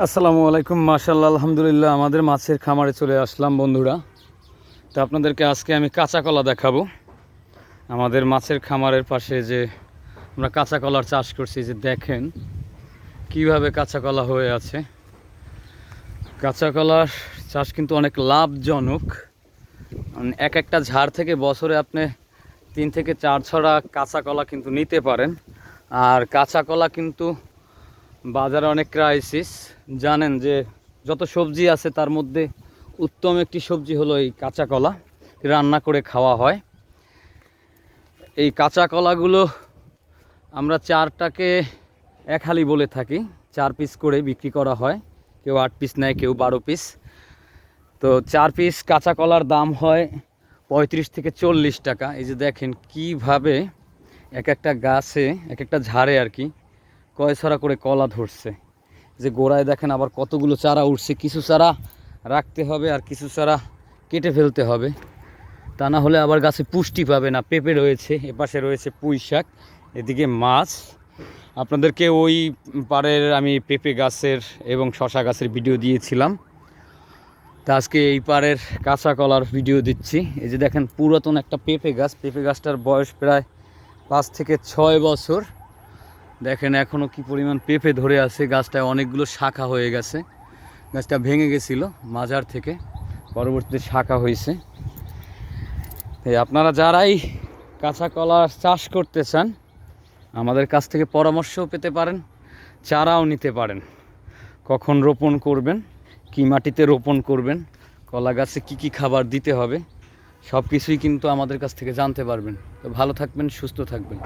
আসসালামু আলাইকুম। মাশাআল্লাহ, আলহামদুলিল্লাহ, আমাদের মাছের খামারে চলে আসলাম বন্ধুরা। তো আপনাদেরকে আজকে আমি কাঁচা কলা দেখাবো। আমাদের মাছের খামারের পাশে যে আমরা কাঁচা কলার চাষ করছি, যে দেখেন কিভাবে কাঁচা কলা হয়ে আছে। কাঁচা কলার চাষ কিন্তু অনেক লাভজনক। এক একটা ঝাড় থেকে বছরে আপনি 3 থেকে 4 ছড়া কাঁচা কলা কিন্তু নিতে পারেন। আর কাঁচা কলা কিন্তু বাজারে অনেক ক্রাইসিস। জানেন যে যত সবজি আছে তার মধ্যে উত্তম একটি সবজি হলো এই কাঁচা কলা। রান্না করে খাওয়া হয়। এই কাঁচা কলাগুলো আমরা 4টাকে 1 হালি বলে থাকি। 4 পিস করে বিক্রি করা হয়। কেউ 8 পিস নেয়, কেউ 12 পিস। তো 4 পিস কাঁচা কলার দাম হয় 35 থেকে 40 টাকা। এই যে দেখেন কিভাবে এক একটা গাছে, এক একটা ঝাড়ে আর কি কয় ছড়া করে কলা ধরছে। যে গোড়ায় দেখেন আবার কতগুলো চারা উঠছে। কিছু চারা রাখতে হবে আর কিছু চারা কেটে ফেলতে হবে, তা না হলে আবার গাছে পুষ্টি পাবে না। পেঁপে রয়েছে, এপাশে রয়েছে পুঁই শাক, এদিকে মাছ। আপনাদেরকে ওই পাড়ের আমি পেঁপে গাছের এবং শশা গাছের ভিডিও দিয়েছিলাম। তা আজকে এই পাড়ের কাঁচা কলার ভিডিও দিচ্ছি। এই যে দেখেন পুরাতন একটা পেঁপে গাছ। পেঁপে গাছটার বয়স প্রায় 5 থেকে 6 বছর। দেখেন এখনও কি পরিমাণ পেঁপে ধরে আছে। গাছটায় অনেকগুলো শাখা হয়ে গেছে। গাছটা ভেঙে গেছিল মাজার থেকে, পরবর্তীতে শাখা হয়েছে। আপনারা যারাই কাঁচা কলা চাষ করতে চান আমাদের কাছ থেকে পরামর্শও পেতে পারেন, চারাও নিতে পারেন। কখন রোপণ করবেন, কি মাটিতে রোপণ করবেন, কলা গাছে কী কী খাবার দিতে হবে, সব কিছুই কিন্তু আমাদের কাছ থেকে জানতে পারবেন। তো ভালো থাকবেন, সুস্থ থাকবেন।